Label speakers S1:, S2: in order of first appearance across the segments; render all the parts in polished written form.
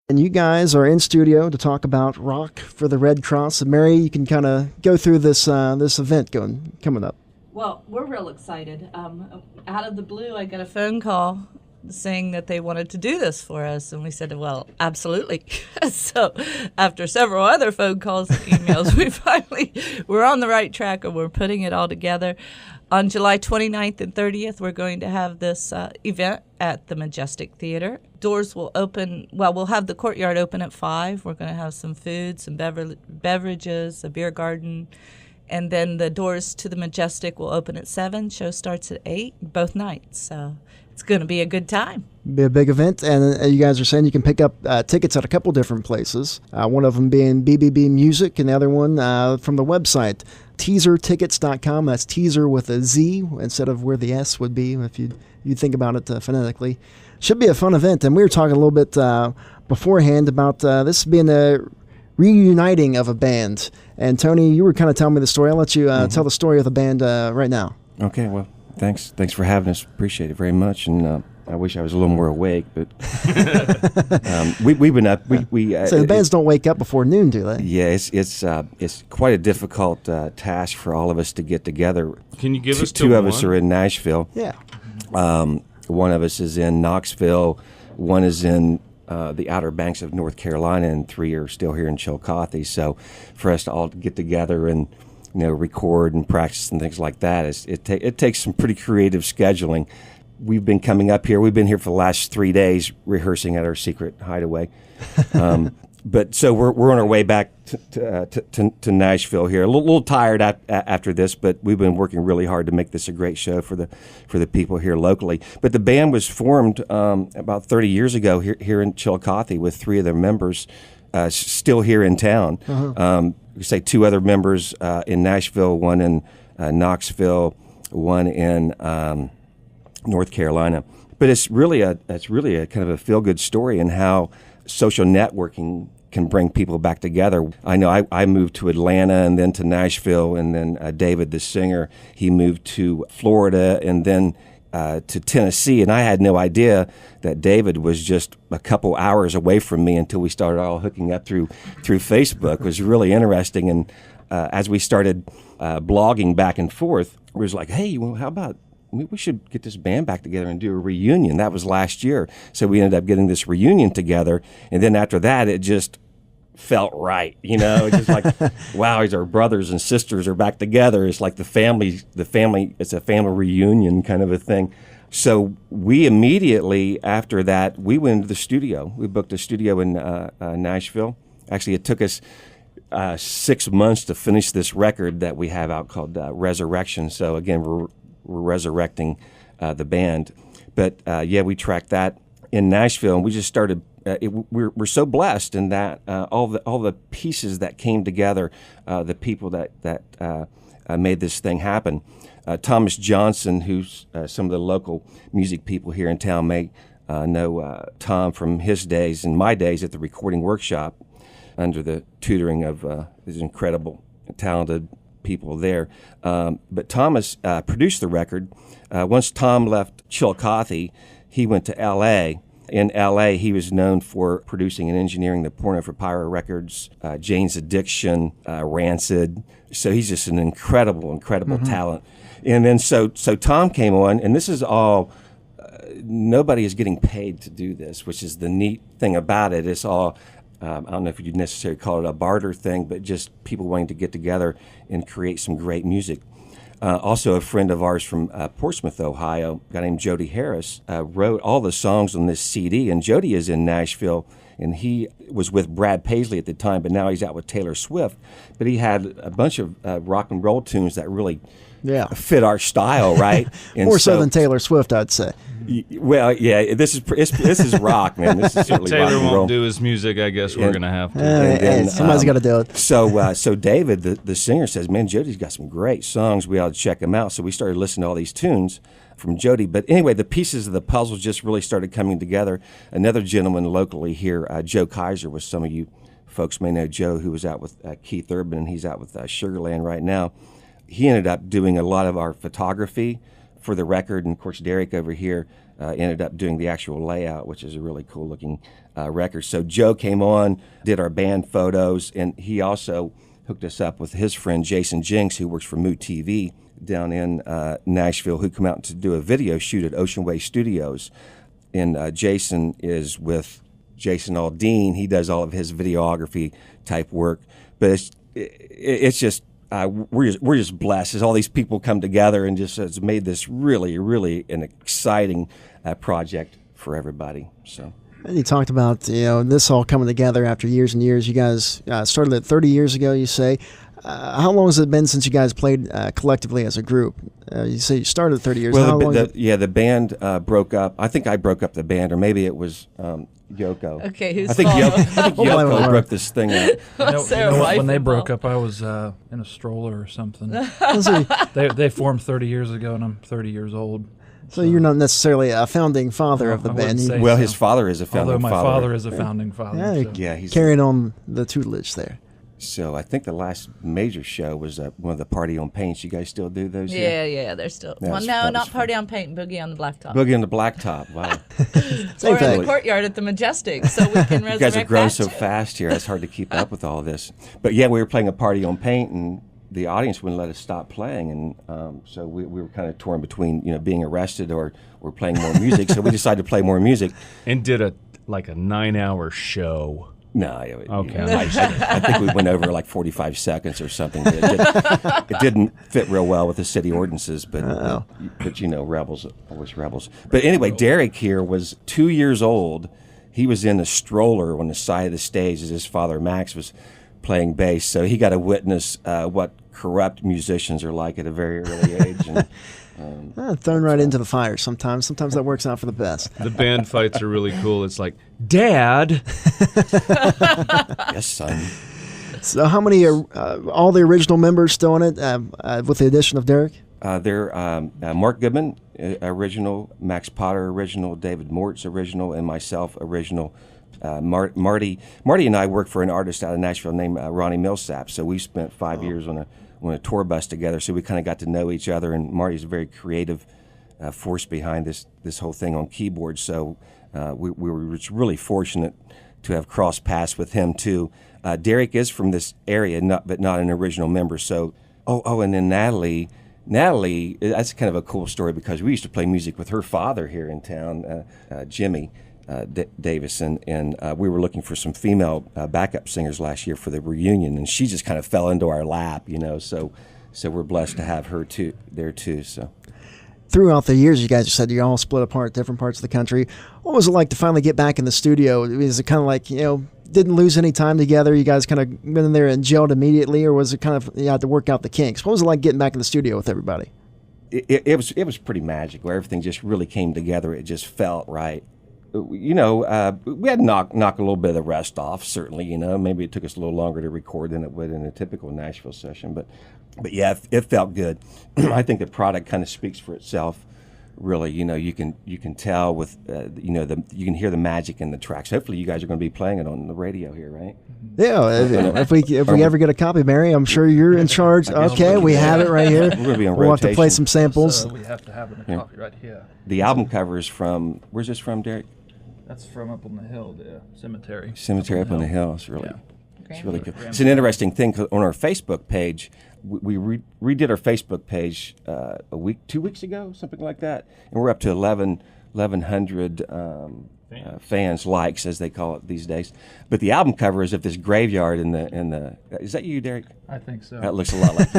S1: And you guys are in studio to talk about Rock for the Red Cross. And Mary, you can kind of go through this event coming up.
S2: Well, we're real excited. Out of the blue, I got a phone call saying that they wanted to do this for us, and we said, well, absolutely. So after several other phone calls and emails, we're on the right track, and we're putting it all together. On July 29th and 30th, we're going to have this event at the Majestic Theater. Doors will open, we'll have the courtyard open at 5. We're going to have some food, some beverages, a beer garden, and then the doors to the Majestic will open at 7. Show starts at 8, both nights. So it's going to be a good time.
S1: Be a big event, and you guys are saying you can pick up tickets at a couple different places. One of them being BBB Music, and the other one from the website, teazertickets.com. That's Teazer with a Z instead of where the S would be if you think about it phonetically. Should be a fun event, and we were talking a little bit beforehand about this being a reuniting of a band. And Tony, you were kind of telling me the story. I'll let you tell the story of the band right now.
S3: Okay, well, thanks for having us. Appreciate it very much, and I wish I was a little more awake, but we've been up.
S1: So the bands don't wake up before noon, do they?
S3: Yeah, it's quite a difficult task for all of us to get together.
S4: Can you give us
S3: two of us are in Nashville.
S1: Yeah.
S3: One of us is in Knoxville. One is in the Outer Banks of North Carolina, and 3 are still here in Chillicothe. So for us to all get together and record and practice and things like that, it takes some pretty creative scheduling. We've been coming up here. We've been here for the last 3 days rehearsing at our secret hideaway. But so we're on our way back to Nashville here. A little tired after this, but we've been working really hard to make this a great show for the people here locally. But the band was formed about 30 years ago here in Chillicothe with 3 of their members still here in town. We say 2 other members in Nashville, one in Knoxville, one in North Carolina. But it's really a kind of a feel-good story in how social networking can bring people back together. I know I moved to Atlanta and then to Nashville, and then David, the singer, he moved to Florida and then to Tennessee, and I had no idea that David was just a couple hours away from me until we started all hooking up through Facebook. It was really interesting, and as we started blogging back and forth, we was like, hey, well, how about we should get this band back together and do a reunion. That was last year. So we ended up getting this reunion together. And then after that, it just felt right. It's just like, wow, our brothers and sisters are back together. It's like the family, it's a family reunion kind of a thing. So we immediately after that, we went into the studio. We booked a studio in Nashville. Actually, it took us 6 months to finish this record that we have out called Resurrection. So again, we're resurrecting the band. But we tracked that in Nashville, and we just started. We're so blessed in that all the pieces that came together, the people that made this thing happen. Thomas Johnson, who's some of the local music people here in town may know Tom from his days and my days at the recording workshop under the tutoring of these incredible, talented people there. But Thomas produced the record. Once Tom left Chillicothe, he went to L.A. In L.A., he was known for producing and engineering the Porno for Pyro records, Jane's Addiction, Rancid. So he's just an incredible talent. And then so Tom came on, and this is all, nobody is getting paid to do this, which is the neat thing about it. It's all, I don't know if you'd necessarily call it a barter thing, but just people wanting to get together and create some great music. Also, a friend of ours from Portsmouth, Ohio, a guy named Jody Harris, wrote all the songs on this CD. And Jody is in Nashville, and he was with Brad Paisley at the time, but now he's out with Taylor Swift. But he had a bunch of rock and roll tunes that really fit our style, right? And
S1: More so than Taylor Swift, I'd say.
S3: Well, yeah, this is rock, man. This is certainly
S4: Taylor
S3: rock and roll.
S4: won't do his music, I guess we're going to have to.
S1: Somebody's got to do it.
S3: So David, the singer, says, man, Jody's got some great songs. We ought to check him out. So we started listening to all these tunes from Jody. But anyway, the pieces of the puzzle just really started coming together. Another gentleman locally here, Joe Kaiser, was some of you folks may know Joe, who was out with Keith Urban, and he's out with Sugarland right now. He ended up doing a lot of our photography for the record, and of course Derek over here ended up doing the actual layout, which is a really cool looking record. So Joe came on, did our band photos, and he also hooked us up with his friend Jason Jinks, who works for Moo TV down in Nashville, who come out to do a video shoot at Ocean Way Studios. And Jason is with Jason Aldean. He does all of his videography type work, but it's just we're just blessed as all these people come together and just has made this really, really an exciting project for everybody. So.
S1: And you talked about this all coming together after years and years. You guys started it 30 years ago, you say. How long has it been since you guys played collectively as a group? You say you started 30 years.
S3: Well, the band broke up. I think I broke up the band, or maybe it was Yoko.
S2: Okay, who's
S3: I think Yoko broke this thing up.
S5: When they broke up, I was in a stroller or something. They formed 30 years ago, and I'm 30 years old.
S1: So you're not necessarily a founding father of the band.
S3: Well, his father is a founding father.
S5: Although my father is a founding father.
S1: Yeah, he's carrying on the tutelage there.
S3: So I think the last major show was one of the Party on Paints. You guys still do those?
S2: Yeah, they're still. Well, no, not Party on Paint, Boogie on the Blacktop.
S3: Boogie on the Blacktop, wow.
S2: Or in the courtyard at the Majestic, so we can resurrect.
S3: You guys have grown so fast here, it's hard to keep up with all this. But yeah, we were playing a Party on Paint, and the audience wouldn't let us stop playing, and so we were kind of torn between being arrested or playing more music. So we decided to play more music.
S4: And did a 9-hour show.
S3: No,
S4: okay.
S3: I think we went over like 45 seconds or something. It didn't fit real well with the city ordinances, but rebels always rebels. But anyway, Derek here was 2 years old. He was in a stroller on the side of the stage as his father Max was playing bass, so he got to witness what corrupt musicians are like at a very early age. And,
S1: thrown right into the fire sometimes. Sometimes that works out for the best.
S4: The band fights are really cool. It's like, Dad!
S3: Yes, son.
S1: So how many are all the original members still in it with the addition of Derek?
S3: They're Mark Goodman, original, Max Potter, original, David Mortz, original, and myself, original. Marty and I work for an artist out of Nashville named Ronnie Millsap, so we spent 5 years on a tour bus together, so we kind of got to know each other, and Marty's a very creative force behind this whole thing on keyboard, so we were really fortunate to have crossed paths with him too. Derek is from this area, but not an original member, so and then Natalie, that's kind of a cool story because we used to play music with her father here in town, Jimmy Davis, and we were looking for some female backup singers last year for the reunion, and she just kind of fell into our lap, so we're blessed to have her there too. So
S1: throughout the years, you guys said you all split apart, different parts of the country. What was it like to finally get back in the studio? Is it kind of like didn't lose any time together? You guys kind of went in there and gelled immediately, or was it kind of you had to work out the kinks? What was it like getting back in the studio with everybody?
S3: It was pretty magical. Everything just really came together. It just felt right. We had to knock a little bit of the rest off, certainly, maybe it took us a little longer to record than it would in a typical Nashville session, but yeah, it felt good. I think the product kind of speaks for itself, really. You can tell with, you can hear the magic in the tracks. Hopefully you guys are going to be playing it on the radio here, right?
S1: Yeah, if we ever get a copy, Mary, I'm sure you're in charge. Okay, we have it right here.
S3: We're going to be on
S1: we'll
S3: rotation.
S1: have to play some samples.
S5: So we have to have a copy right here.
S3: The album cover is from, where's this from, Derek?
S5: That's from up on the hill, the cemetery.
S3: Cemetery up on the hill. It's really,
S5: Yeah.
S3: it's really good. It's an interesting thing 'cause on our Facebook page. We redid our Facebook page 2 weeks ago, something like that, and we're up to 1,100 fans, likes as they call it these days. But the album cover is of this graveyard in the. Is that you, Derek?
S5: I think so.
S3: That looks a lot like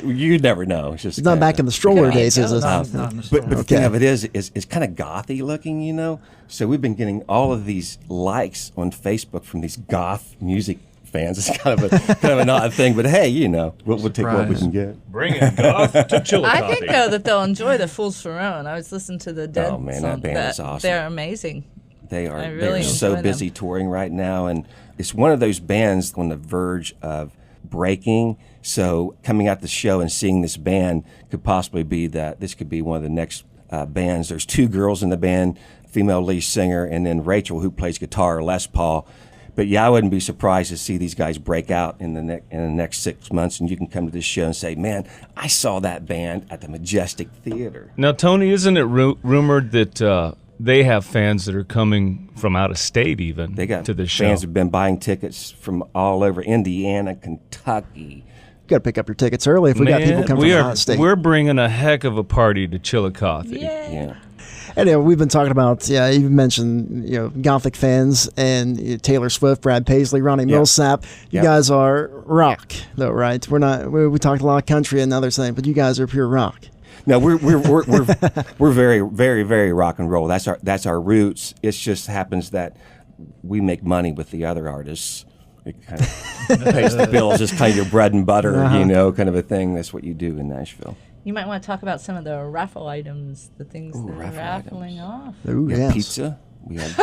S3: you. You'd never know. It's just
S1: not back in the stroller days, is it?
S5: Not in the store.
S3: But the thing of it is kind of gothy looking, So we've been getting all of these likes on Facebook from these goth music fans. It's kind of an odd thing, but hey, we'll take what we can get.
S4: Bring it, goth to Chillicothe.
S2: I think, though, that they'll enjoy the Fools for Own. I was listening to the Dead
S3: Oh, man,
S2: song.
S3: that band is awesome.
S2: They're amazing.
S3: They are.
S2: really
S3: They're so
S2: enjoy
S3: busy touring right now, and it's one of those bands on the verge of breaking. So coming out the show and seeing this band could possibly be that. This could be one of the next bands. There's two girls in the band, female lead singer, and then Rachel, who plays guitar, Les Paul. But yeah, I wouldn't be surprised to see these guys break out in the next 6 months, and you can come to this show and say, "Man, I saw that band at the Majestic Theater."
S4: Now, Tony, isn't it rumored that they have fans that are coming from out of state even
S3: They got
S4: to the show?
S3: fans have been buying tickets from all over Indiana, Kentucky.
S1: You got to pick up your tickets early if we got people coming from out of state.
S4: We're bringing a heck of a party to Chillicothe.
S3: Yeah.
S1: And we've been talking about, you mentioned, Gothic fans and Taylor Swift, Brad Paisley, Ronnie Millsap. You guys are rock, though, right? We're not. We talked a lot of country and other things, but you guys are pure rock.
S3: No, we're very, very, very rock and roll. That's our roots. It just happens that we make money with the other artists. It kind of pays the bills. It's kind of your bread and butter, kind of a thing. That's what you do in Nashville.
S2: You might want to talk about some of the raffle items, the things that are raffling off.
S1: Ooh,
S3: We have pizza. We have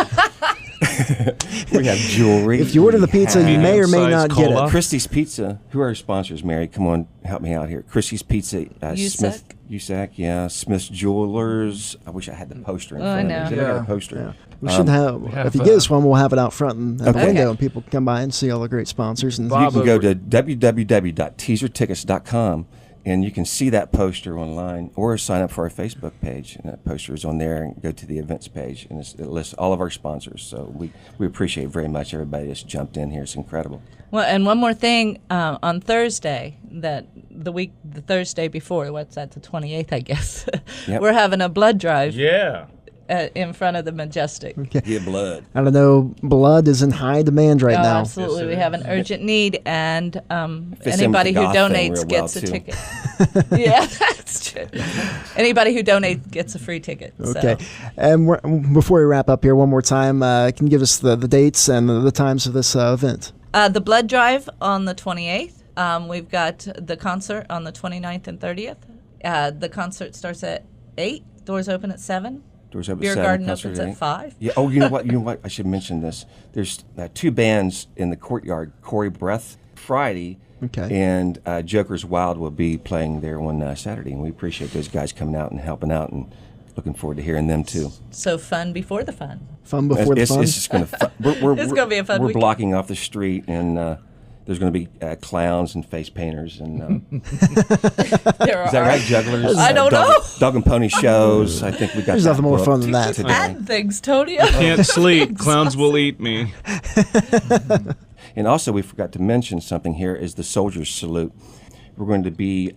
S3: jewelry.
S1: If you order the pizza, you may or may not get it.
S3: Christie's Pizza. Who are our sponsors, Mary? Come on, help me out here. Christie's Pizza. Smith. USAC, yeah. Smith's Jewelers. I wish I had the poster in front of me.
S2: I know.
S3: They got a poster.
S1: Yeah. We should have. If you give us one, we'll have it out front at the window, and people can come by and see all the great sponsors. And
S3: you can go to www.teazertickets.com. And you can see that poster online or sign up for our Facebook page. And that poster is on there, and go to the events page. And it lists all of our sponsors. So we appreciate very much everybody that's jumped in here. It's incredible.
S2: Well, and one more thing, on Thursday, the Thursday before, what's that, the 28th, I guess, we're having a blood drive.
S4: Yeah.
S2: In front of the Majestic.
S1: Okay.
S3: Get blood.
S1: I don't know. Blood is in high demand right now.
S2: Absolutely. We have an urgent need, and
S3: Fits in with
S2: anybody
S3: the
S2: who
S3: goth thing
S2: donates
S3: real
S2: gets
S3: well,
S2: a
S3: too.
S2: ticket. Yeah, that's true. Anybody who donates gets a free ticket.
S1: Okay.
S2: So.
S1: And before we wrap up here, one more time, can you give us the dates and the times of this event?
S2: The blood drive on the 28th. We've got the concert on the 29th and 30th. The concert starts at 8. Doors open at 7.
S3: Doors open
S2: Beer
S3: at 7.
S2: garden
S3: concert
S2: opens at 5.
S3: Yeah. Oh, you know what? I should mention this. There's 2 bands in the courtyard. Corey Breath Friday.
S1: Okay.
S3: And Joker's Wild will be playing there on Saturday, and we appreciate those guys coming out and helping out, and looking forward to hearing them too.
S2: So fun before the fun.
S1: Fun before the fun.
S3: It's just going to. It's
S2: going to be a fun
S3: We're
S2: weekend.
S3: blocking off the street, and there's going to be clowns and face painters, and is that right? Jugglers.
S2: I don't know.
S3: Dog and pony shows. I think we got.
S1: There's
S3: that
S1: nothing more
S3: booked
S1: fun than that.
S3: today.
S2: Add things, Tony.
S4: Can't sleep. Clowns will eat me.
S3: And also, we forgot to mention something here is the Soldiers Salute. We're going to be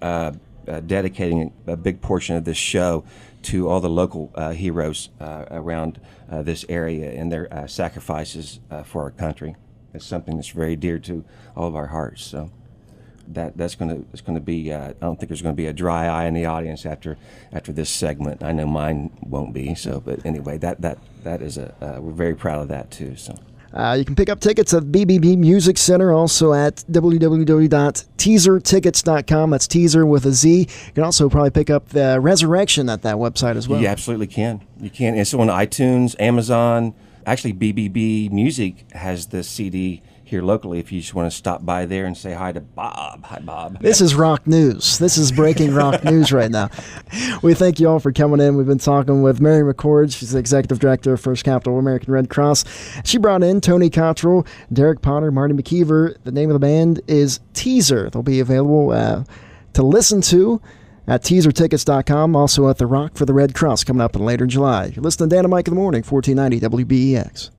S3: dedicating a big portion of this show to all the local heroes around this area and their sacrifices for our country. It's something that's very dear to all of our hearts. So it's going to be. I don't think there's going to be a dry eye in the audience after this segment. I know mine won't be. So, but anyway, that is we're very proud of that too. So.
S1: You can pick up tickets at BBB Music Center, also at www.teazertickets.com. That's Teazer with a Z. You can also probably pick up the Resurrection at that website as well.
S3: You absolutely can. You can. It's on iTunes, Amazon. Actually, BBB Music has the CD here locally if you just want to stop by there and say hi to Bob. Hi, Bob.
S1: This is rock news. This is breaking rock news right now. We thank you all for coming in. We've been talking with Mary McCord. She's the Executive Director of First Capital American Red Cross. She brought in Tony Cottrell, Derek Potter, Marty McKeever. The name of the band is Teazer. They'll be available to listen to at teazertickets.com, also at the Rock for the Red Cross coming up in later July. You're listening to Dan and Mike in the Morning, 1490 WBEX.